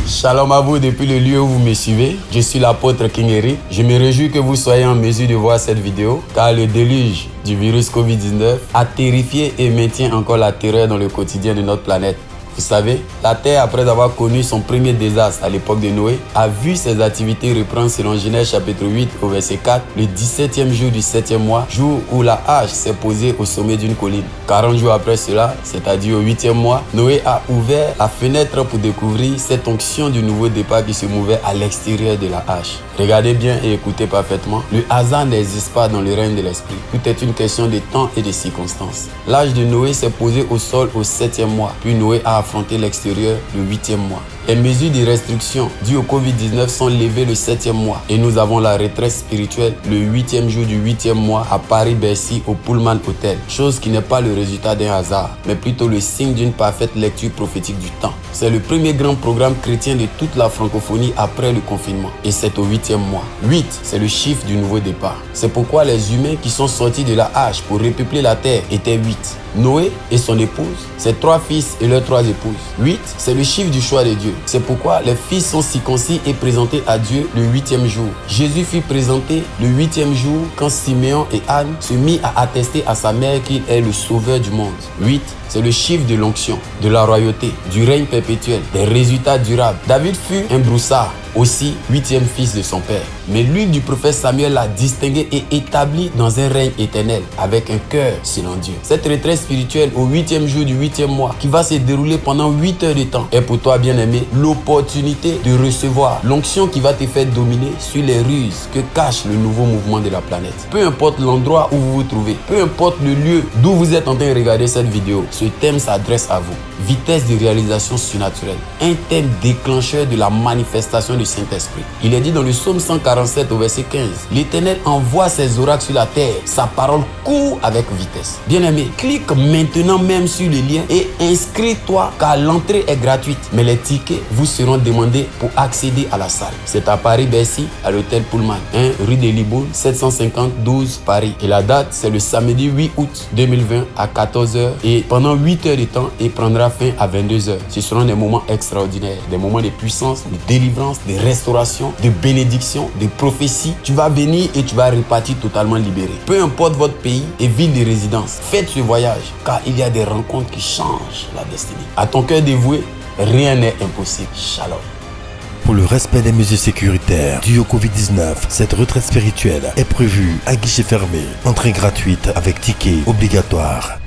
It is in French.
Shalom à vous depuis le lieu où vous me suivez. Je suis l'apôtre King Eric. Je me réjouis que vous soyez en mesure de voir cette vidéo car le déluge du virus Covid-19 a terrifié et maintient encore la terreur dans le quotidien de notre planète. Vous savez, la Terre, après avoir connu son premier désastre à l'époque de Noé, a vu ses activités reprendre selon Genèse chapitre 8 au verset 4, le 17e jour du 7e mois, jour où la hache s'est posée au sommet d'une colline. 40 jours après cela, c'est-à-dire au 8e mois, Noé a ouvert la fenêtre pour découvrir cette onction du nouveau départ qui se mouvait à l'extérieur de la hache. Regardez bien et écoutez parfaitement, le hasard n'existe pas dans le règne de l'esprit. Tout est une question de temps et de circonstances. L'âge de Noé s'est posé au sol au 7e mois, puis Noé a affronté l'extérieur le 8e mois. Les mesures de restriction dues au Covid-19 sont levées le 7e mois et nous avons la retraite spirituelle le 8e jour du 8e mois à Paris-Bercy au Pullman Hotel. Chose qui n'est pas le résultat d'un hasard, mais plutôt le signe d'une parfaite lecture prophétique du temps. C'est le premier grand programme chrétien de toute la francophonie après le confinement et c'est au 8e mois. 8, c'est le chiffre du nouveau départ. C'est pourquoi les humains qui sont sortis de la hache pour repeupler la terre étaient 8. Noé et son épouse, ses 3 fils et leurs 3 épouses. 8, c'est le chiffre du choix de Dieu. C'est pourquoi les fils sont circoncis et présentés à Dieu le 8e jour. Jésus fut présenté le 8e jour quand Siméon et Anne se mirent à attester à sa mère qu'il est le sauveur du monde. 8, c'est le chiffre de l'onction, de la royauté, du règne perpétuel, des résultats durables. David fut un broussard, aussi 8e fils de son père. Mais l'huile du prophète Samuel l'a distingué et établi dans un règne éternel avec un cœur selon Dieu. Cette retraite spirituelle au 8e jour du 8e mois qui va se dérouler pendant 8 heures de temps est pour toi, bien-aimé, l'opportunité de recevoir l'onction qui va te faire dominer sur les ruses que cache le nouveau mouvement de la planète. Peu importe l'endroit où vous vous trouvez, peu importe le lieu d'où vous êtes en train de regarder cette vidéo, ce thème s'adresse à vous. Vitesse de réalisation surnaturelle, un thème déclencheur de la manifestation du Saint-Esprit. Il est dit dans le psaume 147 au verset 15, l'Éternel envoie ses oracles sur la terre, sa parole court avec vitesse. Bien-aimé, clique maintenant même sur le lien et inscris-toi car l'entrée est gratuite, mais les tickets vous seront demandés pour accéder à la salle. C'est à Paris-Bercy, à l'hôtel Pullman, 1 rue des Libournes, 750 12 Paris. Et la date, c'est le samedi 8 août 2020 à 14h et pendant 8 heures de temps et prendra fin à 22h. Ce seront des moments extraordinaires, des moments de puissance, de délivrance, de restauration, de bénédiction, de prophétie. Tu vas venir et tu vas repartir totalement libéré. Peu importe votre pays et ville de résidence, faites ce voyage car il y a des rencontres qui changent la destinée. À ton cœur dévoué, rien n'est impossible. Shalom. Pour le respect des mesures sécuritaires dues au Covid-19, cette retraite spirituelle est prévue à guichet fermé, entrée gratuite avec ticket obligatoire.